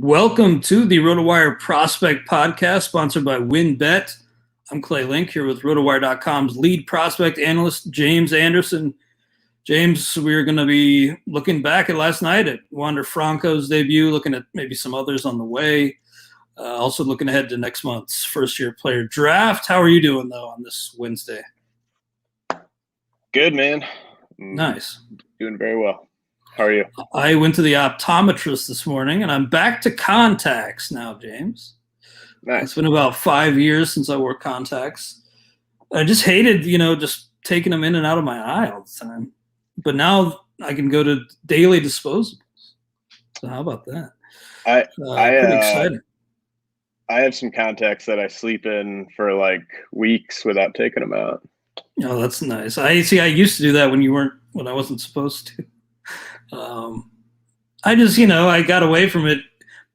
Welcome to the Rotowire Prospect Podcast, sponsored by WinBet. I'm Clay Link here with Rotowire.com's lead prospect analyst, James Anderson. James, we're going to be looking back at last night at Wander Franco's debut, looking at maybe some others on the way. Also looking ahead to next month's first-year player draft. How are you doing, though, on this Wednesday? Good, man. Nice. Doing very well. How are you? I went to the optometrist this morning, and I'm back to contacts now, James. Nice. It's been about 5 years since I wore contacts. I just hated, just taking them in and out of my eye all the time. But now I can go to daily disposables. So how about that? Pretty exciting. I have some contacts that I sleep in for like weeks without taking them out. Oh, that's nice. I used to do that when I wasn't supposed to. I just, I got away from it,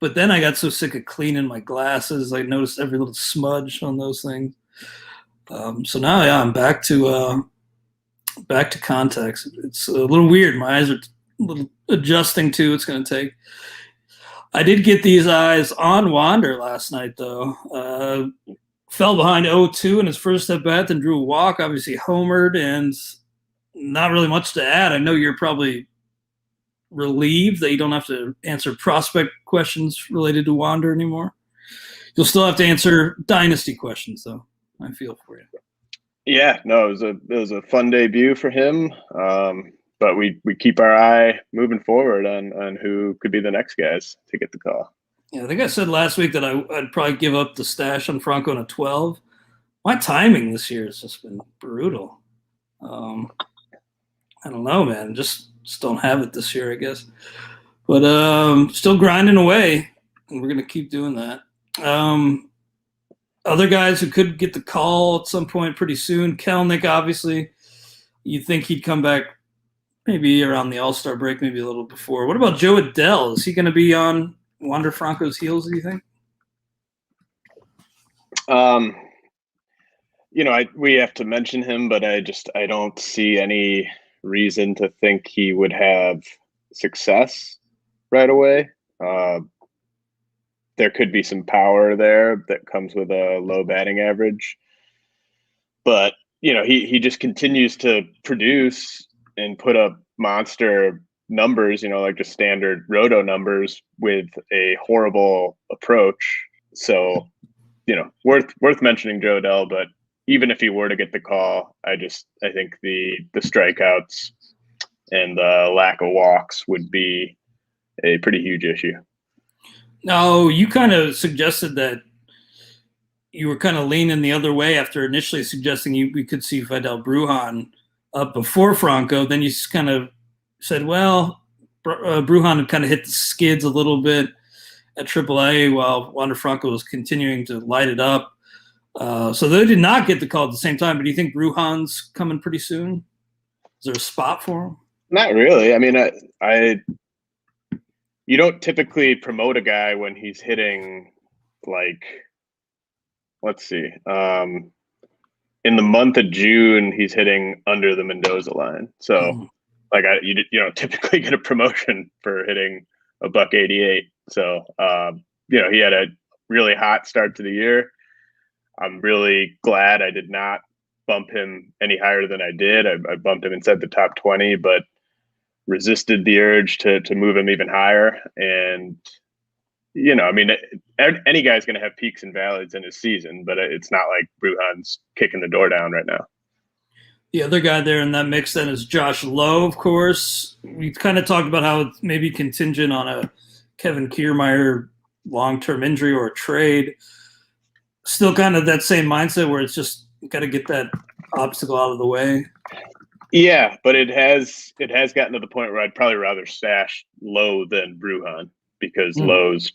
but then I got so sick of cleaning my glasses. I noticed every little smudge on those things. So now, I'm back to contacts. It's a little weird. My eyes are a little adjusting to. It's going to take. I did get these eyes on Wander last night, though. Fell behind 0-2 in his first at bat, then drew a walk. Obviously homered, and not really much to add. I know you're probably relieved that you don't have to answer prospect questions related to Wander anymore. You'll still have to answer dynasty questions, though. I feel for you. Yeah, no, it was a fun debut for him. But we keep our eye moving forward on who could be the next guys to get the call. Yeah, I think I said last week that I'd probably give up the stash on Franco in a 12. My timing this year has just been brutal. I don't know, man. Just don't have it this year, I guess. But still grinding away, and we're going to keep doing that. Other guys who could get the call at some point pretty soon. Kelnick, obviously. You'd think he'd come back maybe around the All-Star break, maybe a little before. What about Joe Adell? Is he going to be on Wander Franco's heels, do you think? We have to mention him, but I don't see any reason to think he would have success right away. There could be some power there that comes with a low batting average, but he just continues to produce and put up monster numbers, like just standard roto numbers with a horrible approach. So, worth mentioning Joe Adell, but even if he were to get the call, I think the strikeouts and the lack of walks would be a pretty huge issue. No, you kind of suggested that you were kind of leaning the other way after initially suggesting we could see Fidel Bruhan up before Franco. Then you kind of said, well, Bruhan had kind of hit the skids a little bit at AAA while Wander Franco was continuing to light it up. So they did not get the call at the same time. But do you think Bruhan's coming pretty soon? Is there a spot for him? Not really. I mean, you don't typically promote a guy when he's hitting let's see. In the month of June, he's hitting under the Mendoza line. So, you don't typically get a promotion for hitting a $188. So, he had a really hot start to the year. I'm really glad I did not bump him any higher than I did. I bumped him inside the top 20, but resisted the urge to move him even higher. And, any guy's going to have peaks and valleys in his season, but it's not like Bruhan's kicking the door down right now. The other guy there in that mix then is Josh Lowe, of course. We kind of talked about how it's maybe contingent on a Kevin Kiermaier long-term injury or a trade. Still kind of that same mindset where it's just got to get that obstacle out of the way. Yeah, but it has gotten to the point where I'd probably rather stash Lowe than Bruhan because Lowe's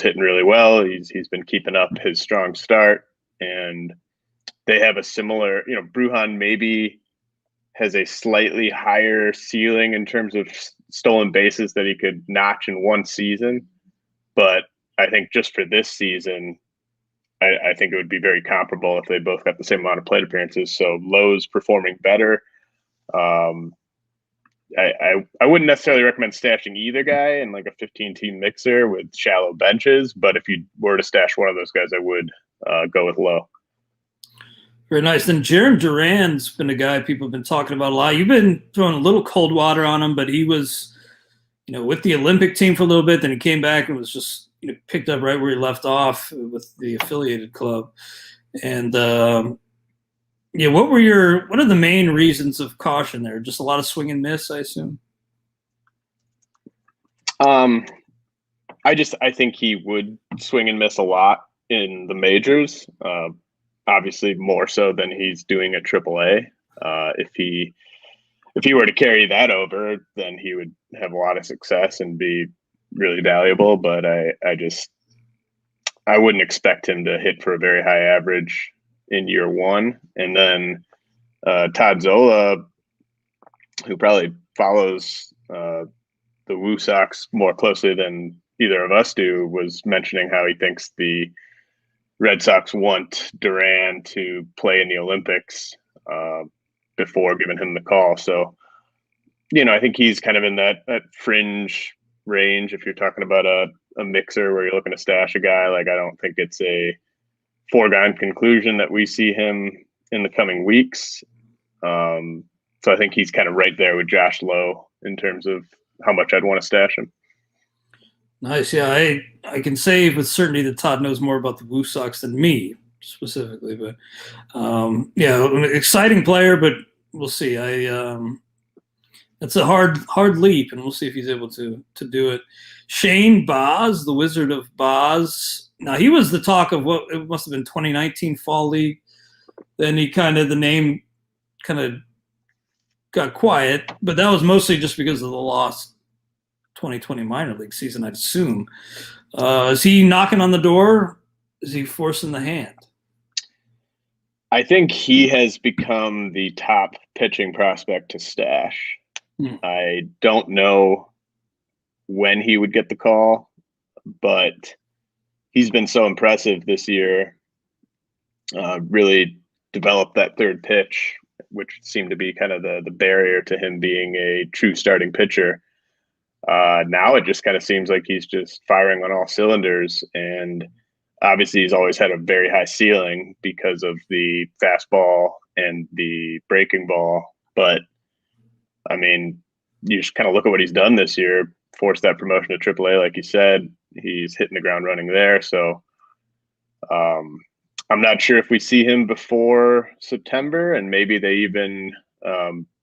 hitting really well. He's been keeping up his strong start, and they have a similar, Bruhan maybe has a slightly higher ceiling in terms of stolen bases that he could notch in one season. But I think just for this season, I think it would be very comparable if they both got the same amount of plate appearances. So Lowe's performing better. I wouldn't necessarily recommend stashing either guy in like a 15-team mixer with shallow benches, but if you were to stash one of those guys, I would go with low. Very nice. Then Jaron Duran's been a guy people have been talking about a lot. You've been throwing a little cold water on him, but he was, with the Olympic team for a little bit. Then he came back and was just picked up right where he left off with the affiliated club. And what are the main reasons of caution there? Just a lot of swing and miss, I assume. I think he would swing and miss a lot in the majors. Obviously more so than he's doing at AAA. If he were to carry that over, then he would have a lot of success and be really valuable. But I wouldn't expect him to hit for a very high average in year one. And then Todd Zola, who probably follows the Woo Sox more closely than either of us do, was mentioning how he thinks the Red Sox want Duran to play in the Olympics before giving him the call. So, I think he's kind of in that fringe range. If you're talking about a mixer where you're looking to stash a guy, like I don't think it's a foregone conclusion that we see him in the coming weeks. So I think he's kind of right there with Josh Lowe in terms of how much I'd want to stash him. Nice. Yeah, I can say with certainty that Todd knows more about the Woo Sox than me specifically. But an exciting player, but we'll see. It's a hard leap, and we'll see if he's able to do it. Shane Baz, the Wizard of Baz. Now he was the talk of what it must have been 2019 Fall League. Then the name kind of got quiet, but that was mostly just because of the lost 2020 minor league season, I'd assume. Is he knocking on the door? Is he forcing the hand? I think he has become the top pitching prospect to stash. I don't know when he would get the call, but he's been so impressive this year. Really developed that third pitch, which seemed to be kind of the barrier to him being a true starting pitcher. Now it just kind of seems like he's just firing on all cylinders, and obviously he's always had a very high ceiling because of the fastball and the breaking ball. But I mean, you just kind of look at what he's done this year, forced that promotion to AAA, like you said. He's hitting the ground running there. So I'm not sure if we see him before September, and maybe they even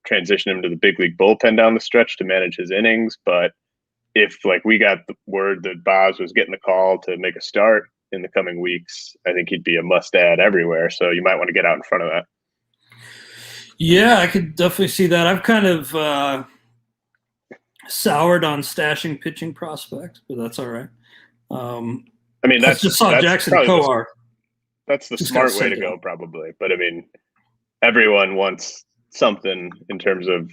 transition him to the big league bullpen down the stretch to manage his innings. But if we got the word that Baz was getting the call to make a start in the coming weeks, I think he'd be a must add everywhere. So you might want to get out in front of that. Yeah, I could definitely see that. I've kind of soured on stashing pitching prospects, but that's all right. I mean, that's just saw Jackson Kowar. That's the smart way to go, probably. But I mean, everyone wants something in terms of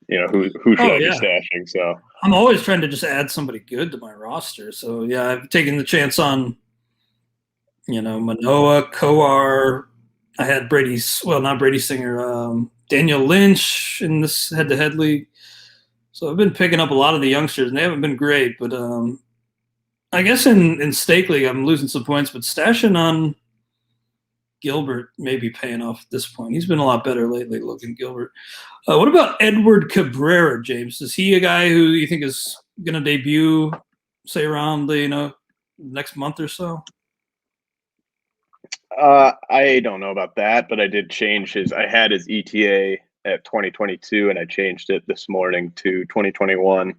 who should I be stashing. So I'm always trying to just add somebody good to my roster. So yeah, I've taken the chance on Manoah, Kowar. I had not Brady Singer, Daniel Lynch in this head-to-head league. So I've been picking up a lot of the youngsters, and they haven't been great. But I guess in Stake League, I'm losing some points, but stashing on Gilbert may be paying off at this point. He's been a lot better lately, Logan Gilbert. What about Edward Cabrera, James? Is he a guy who you think is going to debut, say, around the next month or so? I don't know about that, but I did change I had his ETA at 2022, and I changed it this morning to 2021.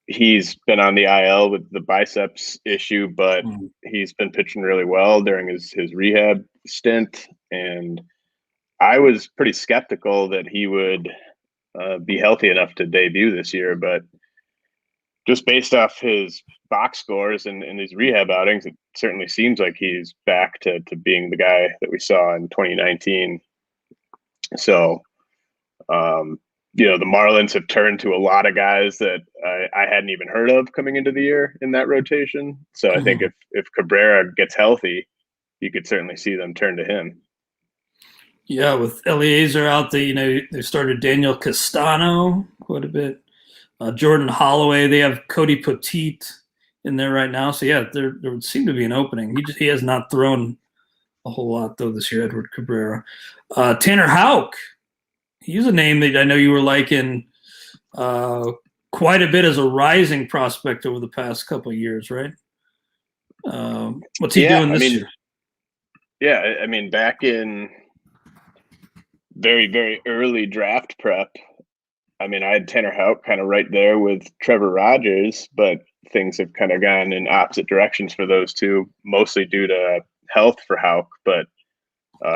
He's been on the IL with the biceps issue, but he's been pitching really well during his rehab stint. And I was pretty skeptical that he would be healthy enough to debut this year, but just based off his box scores and these rehab outings, it certainly seems like he's back to being the guy that we saw in 2019. So, the Marlins have turned to a lot of guys that I hadn't even heard of coming into the year in that rotation. So I think if Cabrera gets healthy, you could certainly see them turn to him. Yeah, with Eliezer out there, they started Daniel Castano quite a bit. Jordan Holloway, they have Cody Petit in there right now. So yeah, there would seem to be an opening. He has not thrown a whole lot though this year. Edward Cabrera, Tanner Houck. He's a name that I know you were liking quite a bit as a rising prospect over the past couple of years, right? What's he Yeah, doing I this mean, year? yeah, I mean, back in very, very early draft prep, I mean, I had Tanner Houck kind of right there with Trevor Rogers, but things have kind of gone in opposite directions for those two, mostly due to health for Houck. But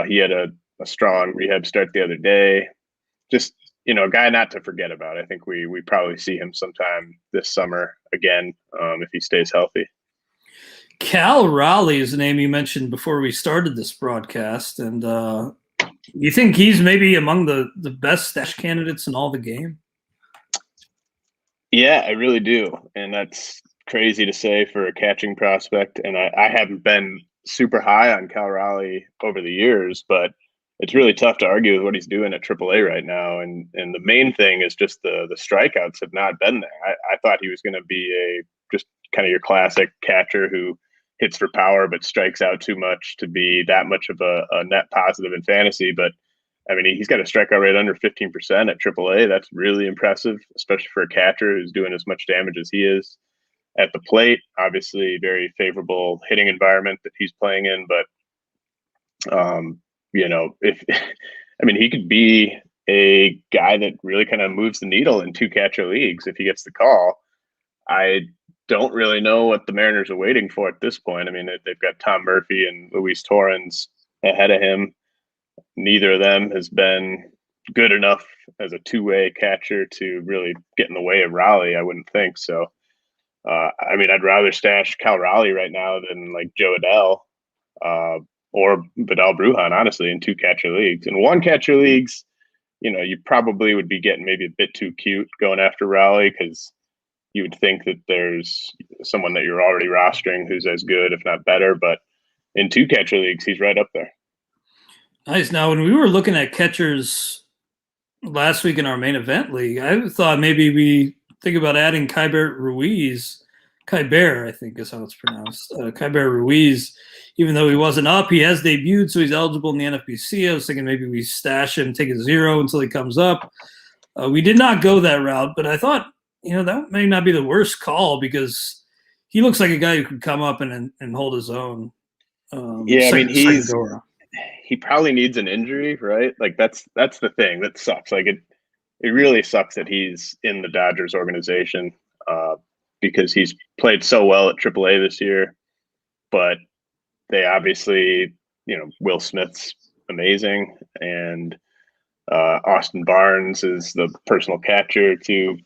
he had a strong rehab start the other day. Just a guy not to forget about. I think we probably see him sometime this summer again if he stays healthy. Cal Raleigh is the name you mentioned before we started this broadcast, and you think he's maybe among the best stash candidates in all the game? Yeah, I really do, and that's crazy to say for a catching prospect. And I haven't been super high on Cal Raleigh over the years, but it's really tough to argue with what he's doing at AAA right now. And the main thing is just the strikeouts have not been there. I thought he was going to be a just kind of your classic catcher who hits for power but strikes out too much to be that much of a net positive in fantasy. But I mean, he's got a strikeout rate under 15% at AAA. That's really impressive, especially for a catcher who's doing as much damage as he is at the plate. Obviously, very favorable hitting environment that he's playing in. But, if I mean, he could be a guy that really kind of moves the needle in two catcher leagues if he gets the call. I don't really know what the Mariners are waiting for at this point. I mean, they've got Tom Murphy and Luis Torrens ahead of him. Neither of them has been good enough as a two-way catcher to really get in the way of Raleigh, I wouldn't think. So, I mean, I'd rather stash Cal Raleigh right now than like Joe Adell or Vidal Bruhan, honestly, in two catcher leagues. In one catcher leagues, you probably would be getting maybe a bit too cute going after Raleigh because you would think that there's someone that you're already rostering who's as good, if not better. But in two catcher leagues, he's right up there. Nice. Now, when we were looking at catchers last week in our main event league, I thought maybe we think about adding Keibert Ruiz. Keibert, I think is how it's pronounced. Keibert Ruiz, even though he wasn't up, he has debuted, so he's eligible in the NFBC. I was thinking maybe we stash him, take a zero until he comes up. We did not go that route, but I thought, that may not be the worst call because he looks like a guy who could come up and hold his own. Yeah, I mean, second go around. he probably needs an injury, right? Like that's the thing that sucks. Like it really sucks that he's in the Dodgers organization because he's played so well at AAA this year. But they obviously, Will Smith's amazing, and Austin Barnes is the personal catcher to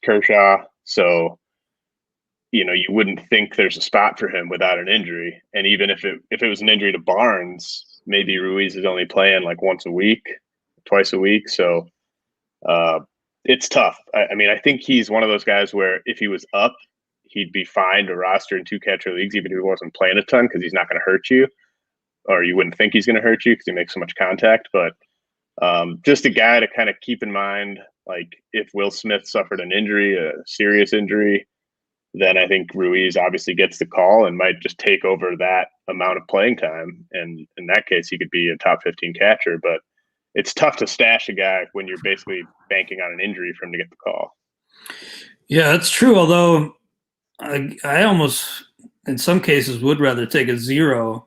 Kershaw. So you wouldn't think there's a spot for him without an injury. And even if it was an injury to Barnes, maybe Ruiz is only playing like once a week, twice a week. So it's tough. I mean, I think he's one of those guys where if he was up, he'd be fine to roster in two catcher leagues, even if he wasn't playing a ton, because he's not going to hurt you, or you wouldn't think he's going to hurt you because he makes so much contact. But just a guy to kind of keep in mind, like if Will Smith suffered an injury, a serious injury, then I think Ruiz obviously gets the call and might just take over that amount of playing time. And in that case, he could be a top 15 catcher. But it's tough to stash a guy when you're basically banking on an injury for him to get the call. Yeah, that's true. Although I almost, in some cases, would rather take a zero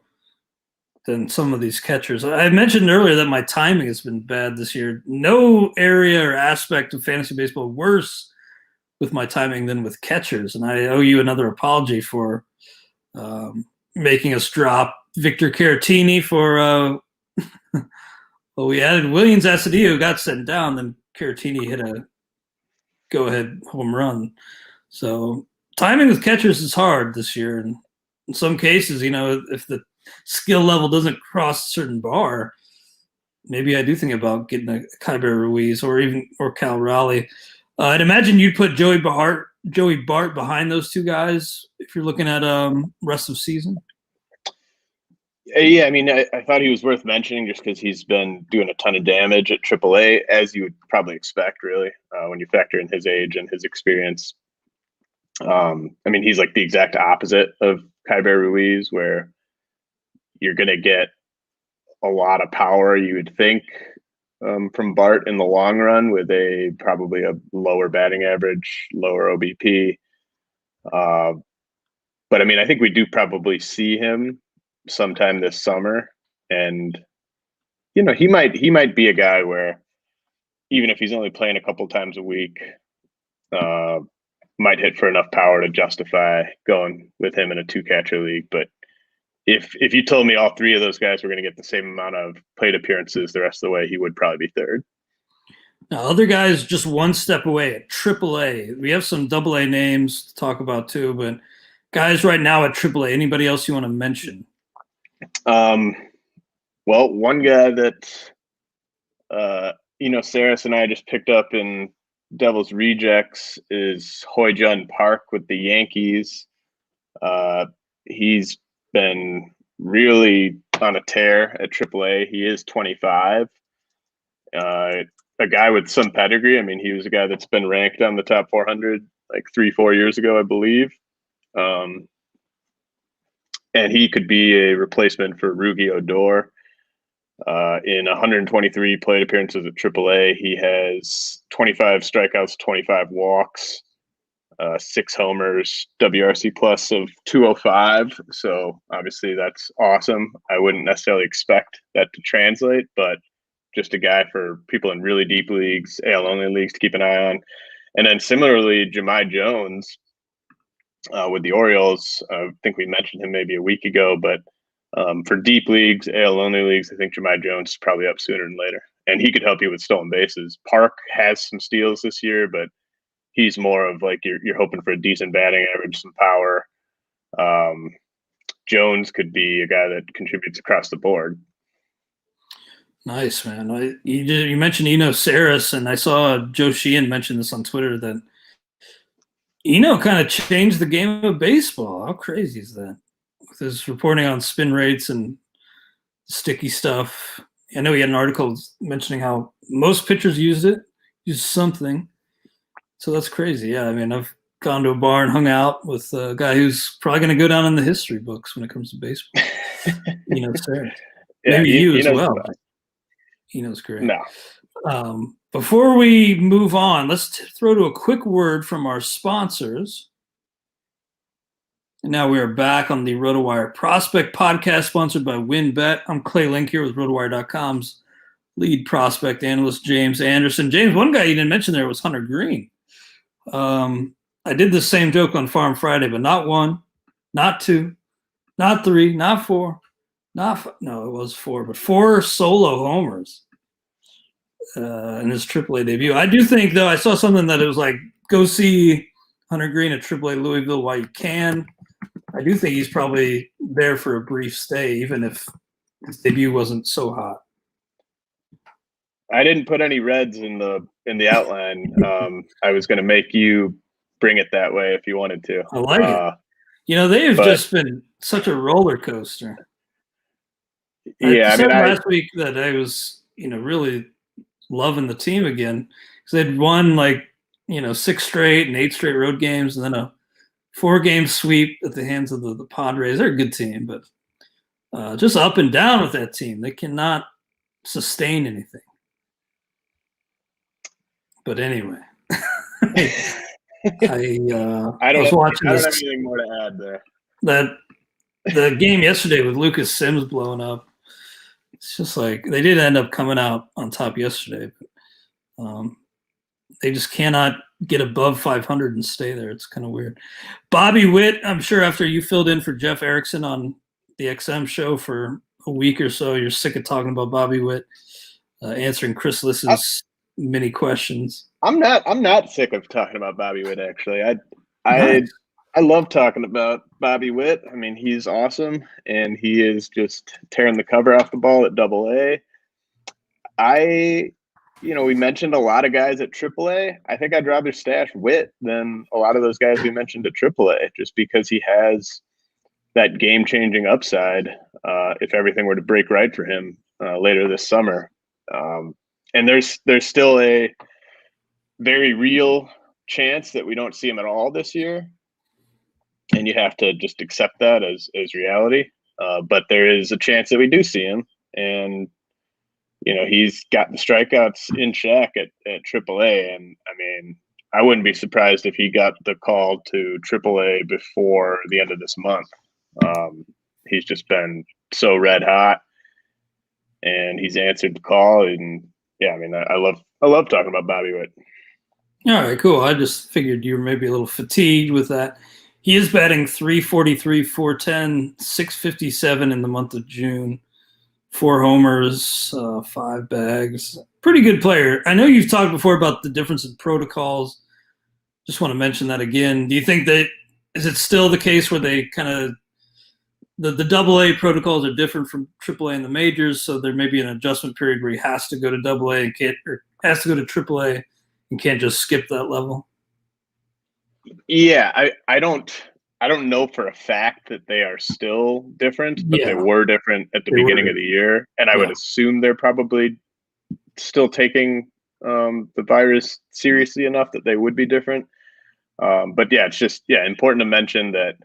than some of these catchers. I mentioned earlier that my timing has been bad this year. No area or aspect of fantasy baseball worse with my timing than with catchers, and I owe you another apology for making us drop Victor Caratini for well, we added Williams Asadillo, who got sent down, then Caratini hit a go-ahead home run. So timing with catchers is hard this year, and in some cases, if the skill level doesn't cross a certain bar, maybe I do think about getting a Keibert Ruiz or Cal Raleigh. I'd imagine you'd put Joey Bart behind those two guys if you're looking at rest of season. Yeah, I mean, I thought he was worth mentioning just because he's been doing a ton of damage at AAA, as you would probably expect, really, when you factor in his age and his experience. I mean, he's like the exact opposite of Kyber Ruiz, where you're going to get a lot of power, you would think, from Bart in the long run with probably a lower batting average, lower OBP. Uh, but I mean, I think we do probably see him sometime this summer, and he might be a guy where even if he's only playing a couple times a week, uh, might hit for enough power to justify going with him in a two catcher league. But if you told me all three of those guys were going to get the same amount of plate appearances the rest of the way, he would probably be third. Now, other guys just one step away at AAA. We have some AA names to talk about too, but guys right now at AAA. Anybody else you want to mention? Well, one guy that Saris and I just picked up in Devil's Rejects is Houck Park with the Yankees. He's been really on a tear at AAA. He is 25. A guy with some pedigree. I mean, he was a guy that's been ranked on the top 400 like 3-4 years ago, I believe. And he could be a replacement for Rugi Odor. In 123 plate appearances at AAA, he has 25 strikeouts, 25 walks, 6 homers, WRC plus of 205. So obviously that's awesome. I wouldn't necessarily expect that to translate, but just a guy for people in really deep leagues, AL only leagues to keep an eye on. And then similarly, Jahmai Jones with the Orioles. I think we mentioned him maybe a week ago, but for deep leagues, AL only leagues, I think Jahmai Jones is probably up sooner than later. And he could help you with stolen bases. Park has some steals this year, but he's more of like you're hoping for a decent batting average, some power. Jones could be a guy that contributes across the board. Nice, man. You mentioned Eno Saris, and I saw Joe Sheehan mention this on Twitter that Eno kind of changed the game of baseball. How crazy is that? With his reporting on spin rates and sticky stuff. I know he had an article mentioning how most pitchers use something. So that's crazy. Yeah, I mean, I've gone to a bar and hung out with a guy who's probably going to go down in the history books when it comes to baseball. Saris. Yeah, maybe you as well. Eno's great. No. Before we move on, let's throw to a quick word from our sponsors. And now we are back on the Rotowire Prospect Podcast, sponsored by WinBet. I'm Clay Link here with Rotowire.com's lead prospect analyst, James Anderson. James, one guy you didn't mention there was Hunter Greene. I did the same joke on Farm Friday, but not 1, not 2, not 3, not 4, no, it was 4, but 4 solo homers in his AAA debut. I do think, though, I saw something that it was like, go see Hunter Greene at AAA Louisville while you can. I do think he's probably there for a brief stay, even if his debut wasn't so hot. I didn't put any reds in the outline. I was going to make you bring it that way if you wanted to. I like it. They've just been such a roller coaster. Yeah, I said last week that I was, really loving the team again because they'd won 6 straight and 8 straight road games, and then a 4-game sweep at the hands of the Padres. They're a good team, but just up and down with that team. They cannot sustain anything. But anyway, I was watching this. I don't have anything more to add there. The game yesterday with Lucas Sims blowing up. It's just like they did end up coming out on top yesterday, but they just cannot get above 500 and stay there. It's kind of weird. Bobby Witt, I'm sure after you filled in for Jeff Erickson on the XM show for a week or so, you're sick of talking about Bobby Witt answering Chris Liss's mini questions. I'm not sick of talking about Bobby Witt, actually. I love talking about Bobby Witt. I mean, he's awesome, and he is just tearing the cover off the ball at AA. We mentioned a lot of guys at AAA. I think I'd rather stash Witt than a lot of those guys we mentioned at AAA, just because he has that game-changing upside. if everything were to break right for him later this summer. And there's still a very real chance that we don't see him at all this year, and you have to just accept that as reality. But there is a chance that we do see him, and he's got the strikeouts in check at AAA, and I mean, I wouldn't be surprised if he got the call to AAA before the end of this month. He's just been so red hot, and he's answered the call, and yeah, I mean, I love talking about Bobby Witt. All right, cool. I just figured you were maybe a little fatigued with that. He is batting 343, 410, 657 in the month of June. 4 homers, 5 bags. Pretty good player. I know you've talked before about the difference in protocols. Just want to mention that again. Do you think that is it still the case where they kind of the AA protocols are different from AAA and the majors, so there may be an adjustment period where he has to go to AA and can't, or has to go to AAA and can't just skip that level? Yeah, I don't know for a fact that they are still different, but they were different at the beginning of the year, and I would assume they're probably still taking the virus seriously enough that they would be different. But yeah, it's just important to mention that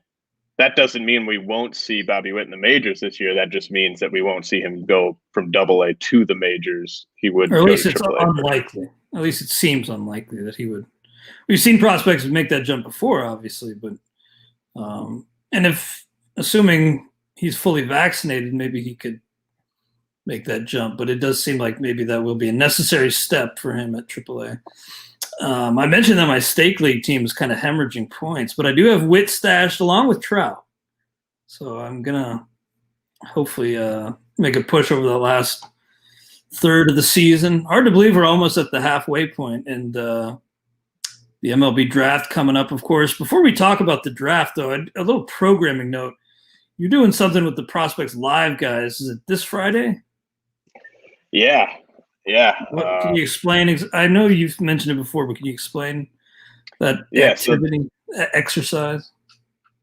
doesn't mean we won't see Bobby Witt in the majors this year. That just means that we won't see him go from AA to the majors. He would, or at least go it's to AAA. unlikely. At least it seems unlikely that he would. We've seen prospects make that jump before, obviously, but and if assuming he's fully vaccinated, maybe he could make that jump. But it does seem like maybe that will be a necessary step for him at AAA. I mentioned that my stake league team is kind of hemorrhaging points, but I do have Witt stashed along with Trout, so I'm gonna hopefully make a push over the last third of the season. Hard to believe we're almost at the halfway point, and the MLB draft coming up, of course. Before we talk about the draft, though, a little programming note. You're doing something with the Prospects Live guys. Is it this Friday? Yeah. Can you explain? I know you've mentioned it before, but can you explain that activity, exercise?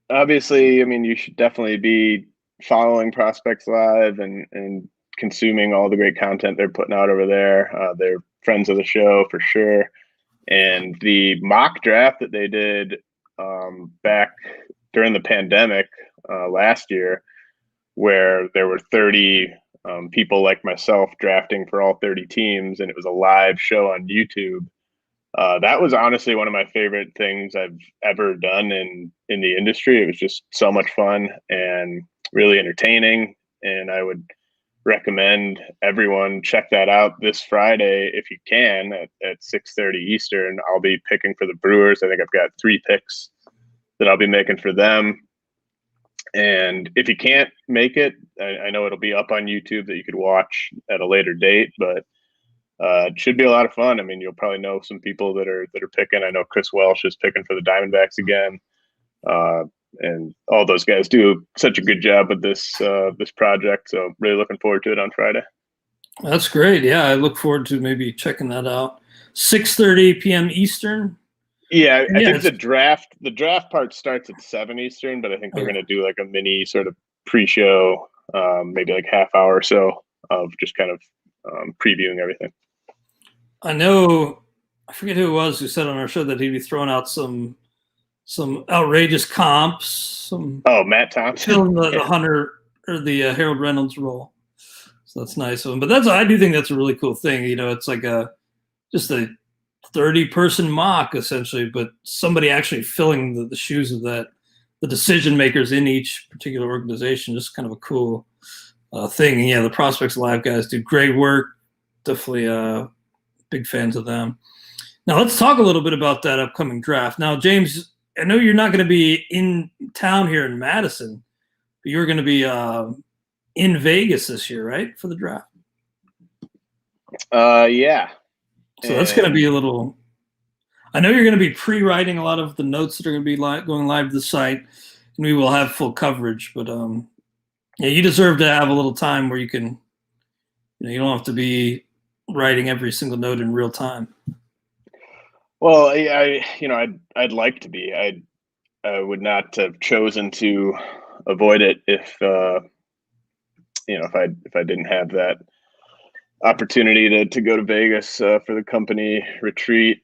Obviously, I mean, you should definitely be following Prospects Live and consuming all the great content they're putting out over there. They're friends of the show for sure. And the mock draft that they did back during the pandemic last year, where there were 30 people like myself drafting for all 30 teams, and it was a live show on YouTube. That was honestly one of my favorite things I've ever done in the industry. It was just so much fun and really entertaining, and I would recommend everyone check that out this Friday if you can at 6:30 Eastern. I'll be picking for the Brewers. I think I've got 3 picks that I'll be making for them. And if you can't make it, I know it'll be up on YouTube that you could watch at a later date, but it should be a lot of fun. I mean, you'll probably know some people that are picking. I know Chris Welsh is picking for the Diamondbacks again. And all those guys do such a good job with this project. So really looking forward to it on Friday. That's great. Yeah, I look forward to maybe checking that out. 6:30 p.m. Eastern. Yeah, I think the draft part starts at 7 Eastern, but I think they're going to do like a mini sort of pre-show, maybe like half hour or so of just kind of previewing everything. I know, I forget who it was who said on our show that he'd be throwing out some outrageous comps. Matt Thompson. Filling the Hunter or the Harold Reynolds role. So that's nice of him. But I do think that's a really cool thing. It's like just a 30-person mock essentially, but somebody actually filling the shoes of the decision makers in each particular organization. Just kind of a cool thing. And yeah, the Prospects Live guys do great work. Definitely big fans of them. Now let's talk a little bit about that upcoming draft. Now, James, I know you're not going to be in town here in Madison, but you're going to be in Vegas this year, right, for the draft? Yeah. So that's going to be a little – I know you're going to be pre-writing a lot of the notes that are going to be going live to the site, and we will have full coverage. But, you deserve to have a little time where you can – you don't have to be writing every single note in real time. Well, I'd like to be. I would not have chosen to avoid it if if I didn't have that opportunity to go to Vegas for the company retreat.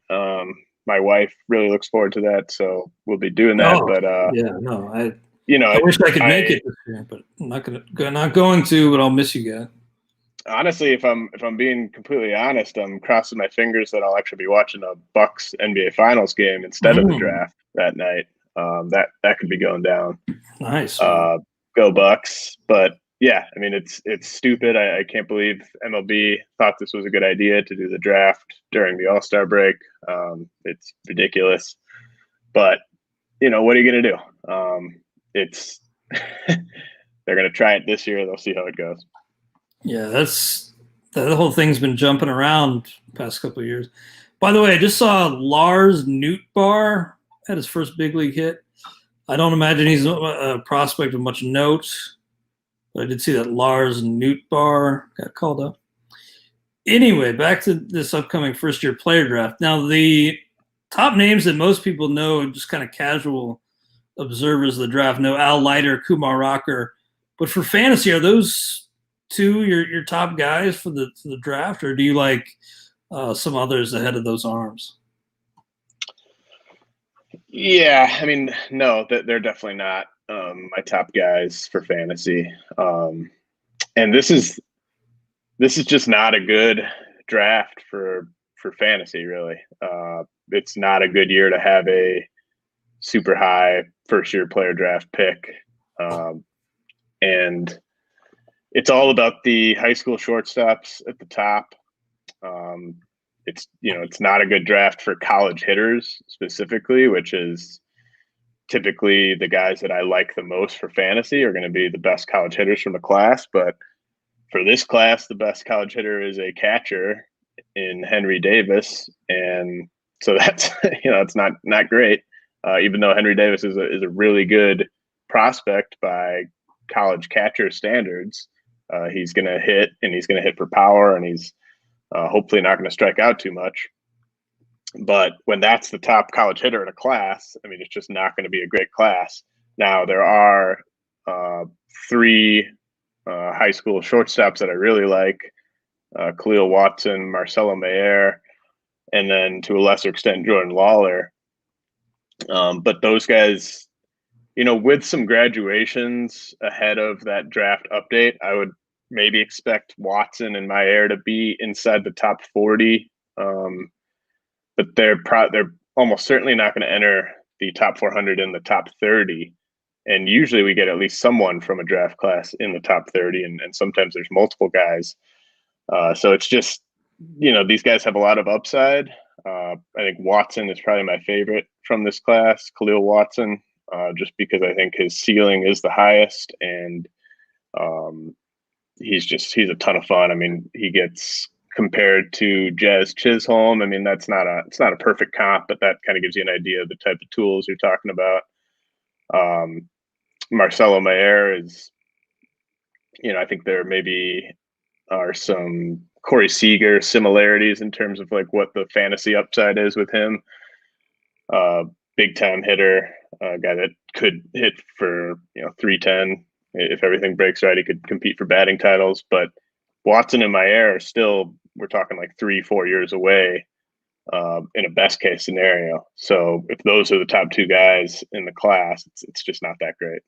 My wife really looks forward to that, so we'll be doing that. Oh, But yeah, no, I I, wish I could make I it this year, but I'm not going to. But I'll miss you guys. honestly, if I'm being completely honest, I'm crossing my fingers that I'll actually be watching a Bucks NBA Finals game instead of the draft that night. That could be going down. Nice, man. Go Bucks! But yeah, I mean it's stupid. I can't believe MLB thought this was a good idea to do the draft during the All-Star break. It's ridiculous. But what are you gonna do? It's they're gonna try it this year. They'll see how it goes. Yeah, the whole thing's been jumping around the past couple of years. By the way, I just saw Lars Nootbaar had his first big league hit. I don't imagine he's a prospect of much note, but I did see that Lars Nootbaar got called up. Anyway, back to this upcoming first-year player draft. Now, the top names that most people know, just kind of casual observers of the draft, know Al Leiter, Kumar Rocker. But for fantasy, are those two your top guys for the draft, or do you like some others ahead of those arms? Yeah, I mean, no, they're definitely not my top guys for fantasy. And this is just not a good draft for fantasy, really. It's not a good year to have a super high first year player draft pick. And it's all about the high school shortstops at the top. It's not a good draft for college hitters specifically, which is typically the guys that I like the most for fantasy are going to be the best college hitters from the class. But for this class, the best college hitter is a catcher in Henry Davis, and so that's it's not great. Even though Henry Davis is a really good prospect by college catcher standards, he's going to hit, and he's going to hit for power, and he's hopefully not going to strike out too much. But when that's the top college hitter in a class, I mean, it's just not going to be a great class. Now, there are three high school shortstops that I really like: Khalil Watson, Marcelo Mayer, and then to a lesser extent Jordan Lawler. But those guys, with some graduations ahead of that draft update, I would maybe expect Watson and Mayer to be inside the top 40. But they're almost certainly not going to enter the top 400 in the top 30. And usually we get at least someone from a draft class in the top 30, and sometimes there's multiple guys. So it's just, these guys have a lot of upside. I think Watson is probably my favorite from this class, Khalil Watson, just because I think his ceiling is the highest, and he's a ton of fun. I mean, he gets compared to Jazz Chisholm. I mean, it's not a perfect comp, but that kind of gives you an idea of the type of tools you're talking about. Marcelo Mayer is, I think there maybe are some Corey Seager similarities in terms of like what the fantasy upside is with him. Big time hitter, a guy that could hit for 310 if everything breaks right. He could compete for batting titles, but Watson and Mayer are still, we're talking like 3-4 years away in a best case scenario. So if those are the top two guys in the class, it's just not that great.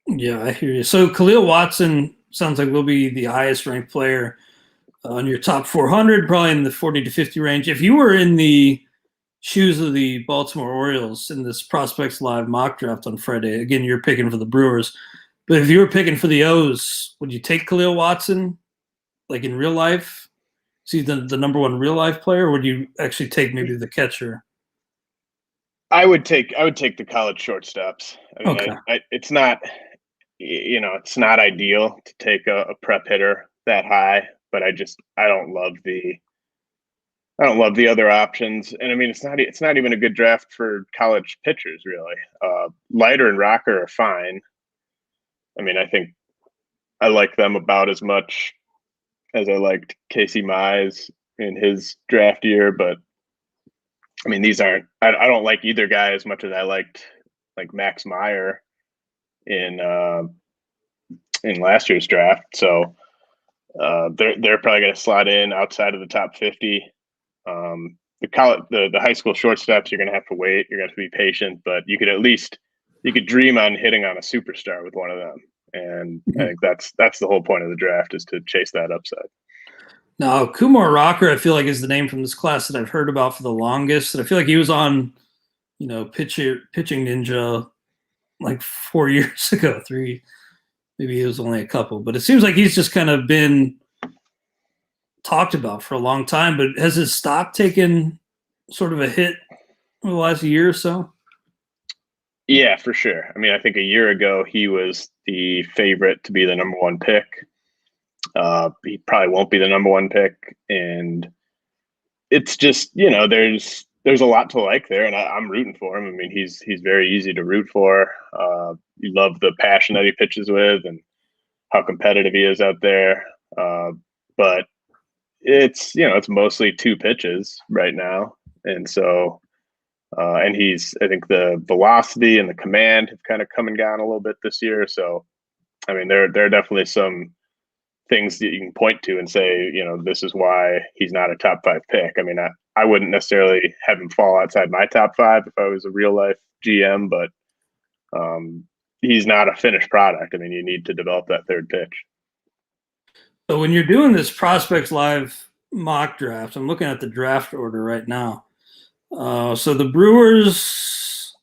Yeah, I hear you. So Khalil Watson sounds like will be the highest ranked player on your top 400, probably in the 40 to 50 range. If you were in the shoes of the Baltimore Orioles in this Prospects Live mock draft on Friday, again, you're picking for the Brewers, but if you were picking for the O's, would you take Khalil Watson, like in real life? See the number one real life player, or would you actually take maybe the catcher? I would take the college shortstops. I mean, Okay. it's not, it's not ideal to take a prep hitter that high, but I don't love the other options. And I mean, it's not even a good draft for college pitchers, really. Leiter and Rocker are fine. I mean, I think I like them about as much as I liked Casey Mize in his draft year, but I mean, I don't like either guy as much as I liked like Max Meyer in in last year's draft. So they're probably going to slot in outside of the top 50. The high school shortstops, you're going to have to wait. You're going to have to be patient, but you could dream on hitting on a superstar with one of them. And I think that's the whole point of the draft, is to chase that upside. Now, Kumar Rocker, I feel like, is the name from this class that I've heard about for the longest. And I feel like he was on, Pitching Ninja like 4 years ago, three, maybe it was only a couple. But it seems like he's just kind of been talked about for a long time. But has his stock taken sort of a hit over the last year or so? Yeah, for sure. I mean, I think a year ago he was the favorite to be the number one pick. He probably won't be the number one pick, and it's just there's a lot to like there, and I'm rooting for him. I mean, he's very easy to root for. You love the passion that he pitches with, and how competitive he is out there. But it's mostly two pitches right now, and so and I think the velocity and the command have kind of come and gone a little bit this year. So, I mean, there are definitely some things that you can point to and say, this is why he's not a top 5 pick. I mean, I wouldn't necessarily have him fall outside my top 5 if I was a real life GM, but he's not a finished product. I mean, you need to develop that third pitch. So when you're doing this Prospects Live mock draft, I'm looking at the draft order right now. So the Brewers,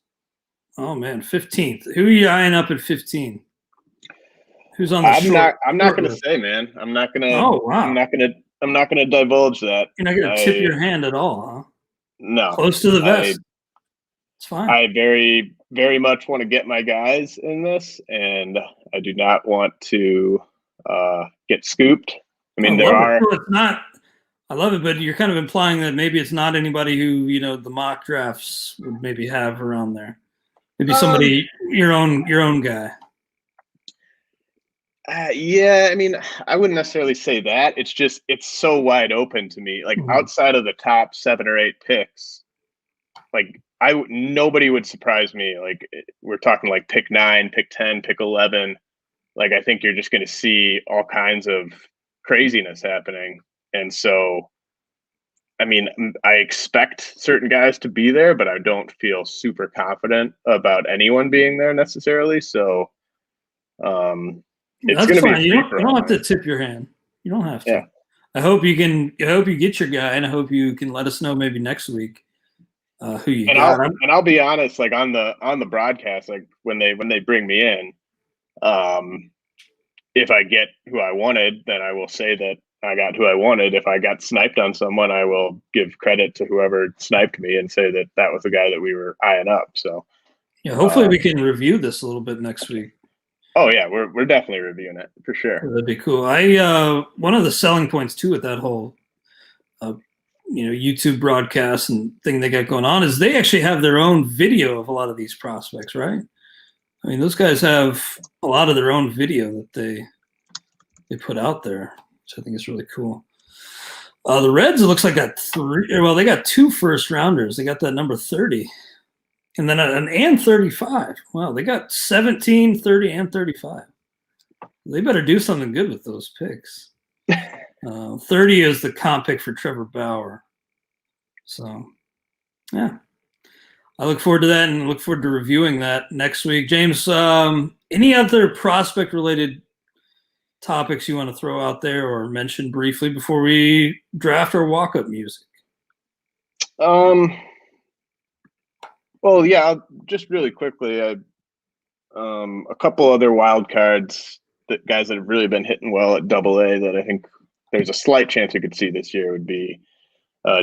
15th. Who are you eyeing up at 15? Who's on the I'm not going to say, man. I'm not going to. Oh, wow. I'm not going to divulge that. You're not going to tip your hand at all, huh? No. Close to the vest. It's fine. I very, very much want to get my guys in this, and I do not want to get scooped. I mean, it's not. I love it, but you're kind of implying that maybe it's not anybody who the mock drafts would maybe have around there. Maybe somebody your own guy. Yeah, I mean, I wouldn't necessarily say that. It's just it's so wide open to me. Like outside of the top 7 or 8 picks, like nobody would surprise me. Like we're talking like pick 9, pick 10, pick 11. Like I think you're just going to see all kinds of craziness happening. And so, I mean, I expect certain guys to be there, but I don't feel super confident about anyone being there necessarily. So, it's going to be. You don't have to tip your hand. You don't have to. Yeah. I hope you get your guy, and I hope you can let us know maybe next week who you got. And I'll be honest, like on the broadcast, like when they bring me in, if I get who I wanted, then I will say that I got who I wanted. If I got sniped on someone, I will give credit to whoever sniped me and say that was the guy that we were eyeing up. So yeah, hopefully we can review this a little bit next week. Oh yeah, we're definitely reviewing it for sure. That'd be cool. One of the selling points too with that whole YouTube broadcast and thing they got going on is they actually have their own video of a lot of these prospects, right? I mean, those guys have a lot of their own video that they put out there, which I think is really cool. The Reds, it looks like they got 2 first rounders. They got that number 30. And then and 35. Wow, they got 17, 30, and 35. They better do something good with those picks. 30 is the comp pick for Trevor Bauer. So, yeah. I look forward to that and look forward to reviewing that next week. James, any other prospect-related topics you want to throw out there or mention briefly before we draft our walk-up music? Well, yeah, just really quickly, a couple other wild cards, that guys that have really been hitting well at AA that I think there's a slight chance we could see this year would be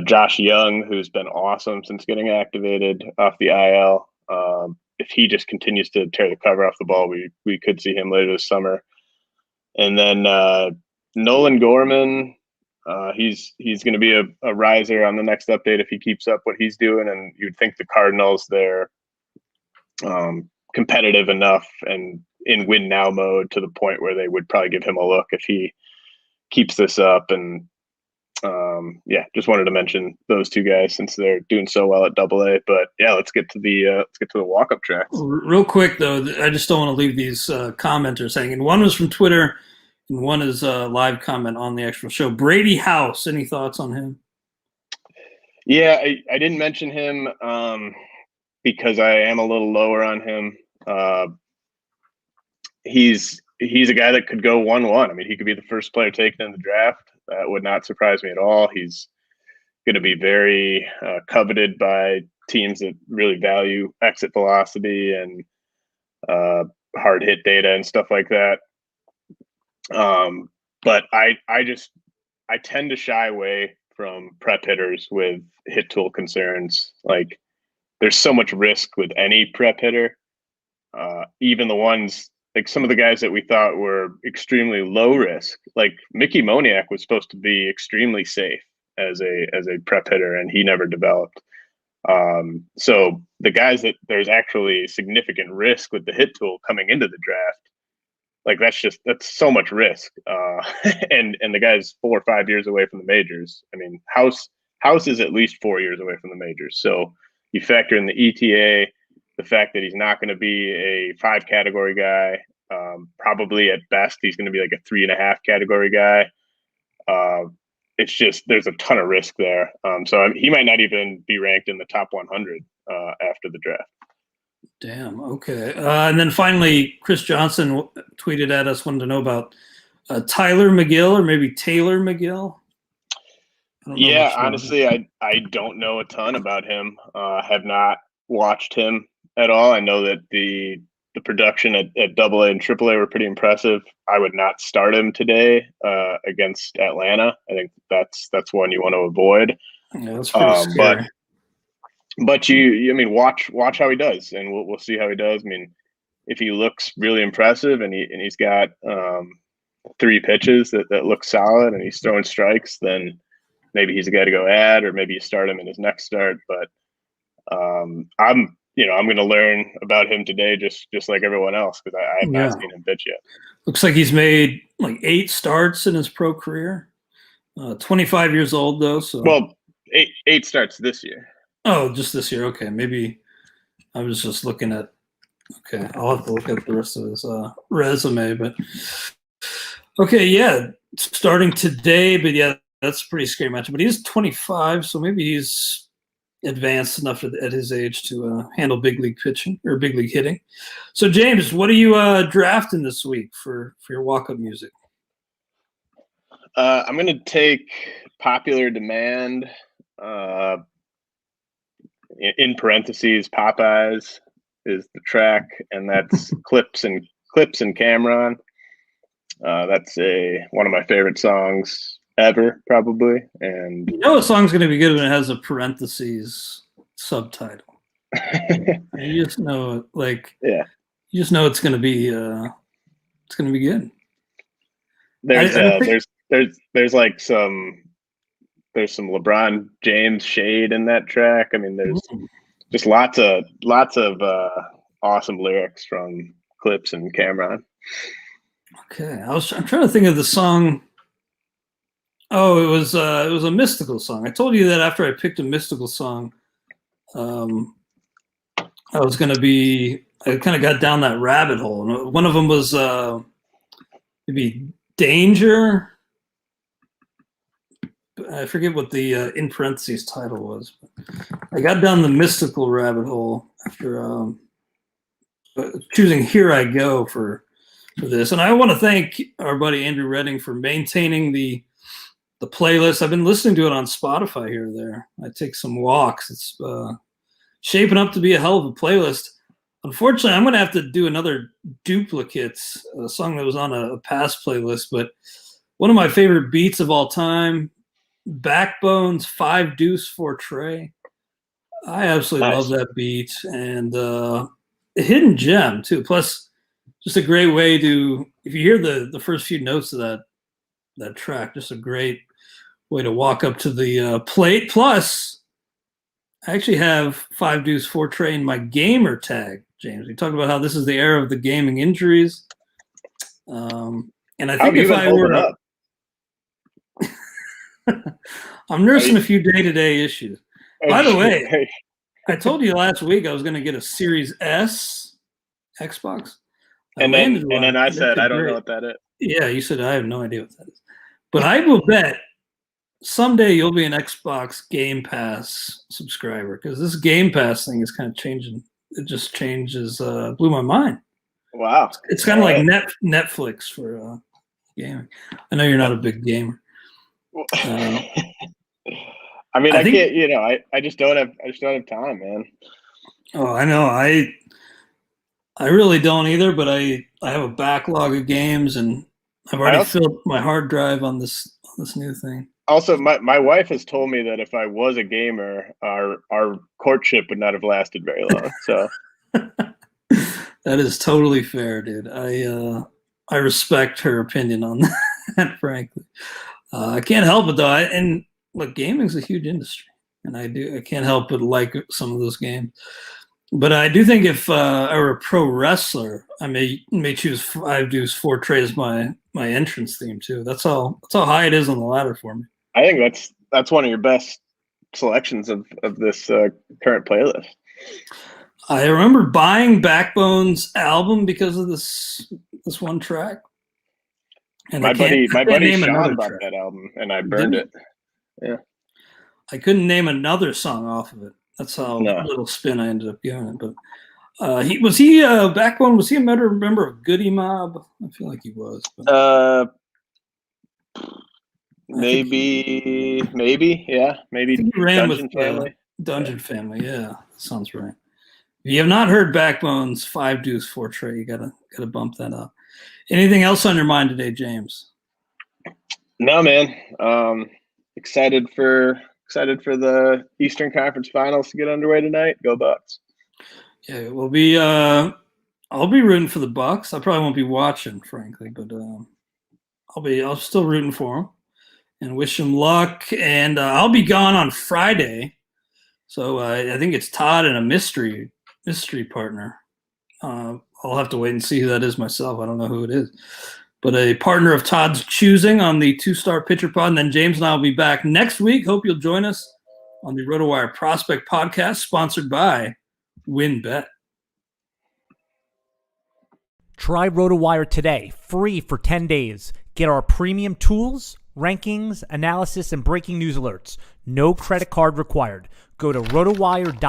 Josh Young, who's been awesome since getting activated off the IL. If he just continues to tear the cover off the ball, we could see him later this summer. And then Nolan Gorman. He's going to be a riser on the next update if he keeps up what he's doing, and you'd think the Cardinals, they're competitive enough and in win now mode to the point where they would probably give him a look if he keeps this up. And yeah, just wanted to mention those two guys since they're doing so well at AA. But yeah, let's get to the walk up tracks. Real quick though, I just don't want to leave these commenters hanging. One was from Twitter, and one is a live comment on the actual show. Brady House, any thoughts on him? Yeah, I didn't mention him because I am a little lower on him. He's a guy that could go 1-1. I mean, he could be the first player taken in the draft. That would not surprise me at all. He's going to be very coveted by teams that really value exit velocity and hard hit data and stuff like that. But I tend to shy away from prep hitters with hit tool concerns. Like, there's so much risk with any prep hitter, even the ones like some of the guys that we thought were extremely low risk. Like Mickey Moniak was supposed to be extremely safe as a prep hitter, and he never developed. So the guys that there's actually significant risk with the hit tool coming into the draft, like that's so much risk. And the guy's 4 or 5 years away from the majors. I mean, House is at least 4 years away from the majors. So you factor in the ETA, the fact that he's not going to be a 5 category guy. Probably at best, he's going to be like a 3.5 category guy. It's just, there's a ton of risk there. So he might not even be ranked in the top 100 after the draft. Damn. Okay. And then finally, Chris Johnson tweeted at us, wanted to know about Tyler McGill, or maybe Taylor McGill. Yeah, honestly, I don't know a ton about him. Have not watched him at all. I know that the production at AA and AAA were pretty impressive. I would not start him today against Atlanta. I think that's one you want to avoid. Yeah, that's pretty scary. But I mean, watch how he does, and we'll see how he does. I mean, if he looks really impressive and he's got 3 pitches that look solid and he's throwing strikes, then maybe he's a guy to go add, or maybe you start him in his next start. But I'm going to learn about him today, just like everyone else, because I have not seen him pitch yet. Looks like he's made like 8 starts in his pro career. 25 years old though. So well, 8 starts this year. Oh, just this year. Okay, maybe I was just looking at. Okay, I'll have to look at the rest of his resume. But okay, yeah, starting today. But yeah, that's a pretty scary matchup. But he's 25, so maybe he's advanced enough at his age to handle big league pitching or big league hitting. So James, what are you drafting this week for your walk-up music? I'm going to take Popular Demand. In parentheses, Popeyes is the track, and that's Clips and Cameron. That's one of my favorite songs ever, probably. And you know a song's going to be good when it has a parentheses subtitle. You just know, like, yeah, you just know it's going to be good. There's like some LeBron James shade in that track. I mean, there's just lots of awesome lyrics from Clips and Cameron. Okay, I'm trying to think of the song. Oh, it was a mystical song. I told you that after I picked a mystical song, I was going to be. I kind of got down that rabbit hole. And one of them was maybe Danger. I forget what the in parentheses title was. I got down the mystical rabbit hole after choosing "Here I Go" for this, and I want to thank our buddy Andrew Redding for maintaining the playlist. I've been listening to it on Spotify here or there. I take some walks. It's shaping up to be a hell of a playlist. Unfortunately, I'm going to have to do another Duplicates, a song that was on a past playlist, but one of my favorite beats of all time. Backbone's 5 Deuce for Trey. I absolutely love that beat, and a hidden gem too. Plus, just a great way to, if you hear the first few notes of that track, just a great way to walk up to the plate. Plus, I actually have 5 Deuce for Trey in my gamer tag, James. We talked about how this is the era of the gaming injuries, and I think if I were I'm nursing a few day-to-day issues. By the way, Hey, I told you last week I was going to get a Series S Xbox. I and landed then one. I And it's said, I don't know great. what that is. Yeah, you said I have no idea what that is. But I will bet someday you'll be an Xbox Game Pass subscriber because this Game Pass thing is kind of changing. It just changes, blew my mind. Wow. It's kind of All like right. Netflix for gaming. I know you're not a big gamer. I mean, I I think. can't. I just don't have time, man. Oh, I know. I really don't either, but I have a backlog of games, and I've I already also filled my hard drive on this new thing. also my wife has told me that if I was a gamer, our courtship would not have lasted very long. So That is totally fair, dude. I respect her opinion on that, frankly. I can't help it though. And look, gaming's a huge industry, and I can't help but like some of those games. But I do think if I were a pro wrestler, I may choose Five Deuce Four Trey as my entrance theme too. That's how high it is on the ladder for me. I think that's one of your best selections of this current playlist. I remember buying Backbone's album because of this one track, and My buddy I can't name Sean another bought track. that album, and I Did burned he? it. Yeah. I couldn't name another song off of it. That's how No. little spin I ended up giving it. But he Backbone? Was he a member of Goody Mob? I feel like he was. Maybe, yeah, I maybe think he ran with Dungeon Family. Dungeon Family. Yeah, that sounds right. If you have not heard Backbone's Five Deuce Four Trey, you gotta bump that up. Anything else on your mind today, James? No, man. Excited for the Eastern Conference Finals to get underway tonight. Go Bucks! Yeah, we'll be. I'll be rooting for the Bucks. I probably won't be watching, frankly, but I'll still rooting for them and wish them luck. And I'll be gone on Friday, so I think it's Todd and a mystery partner. I'll have to wait and see who that is myself. I don't know who it is, but a partner of Todd's choosing on the 2-Star Pitcher Pod. And then James and I will be back next week. Hope you'll join us on the Rotowire Prospect Podcast, sponsored by WinBet. Try Rotowire today, free for 10 days. Get our premium tools, rankings, analysis, and breaking news alerts. No credit card required. Go to rotowire.com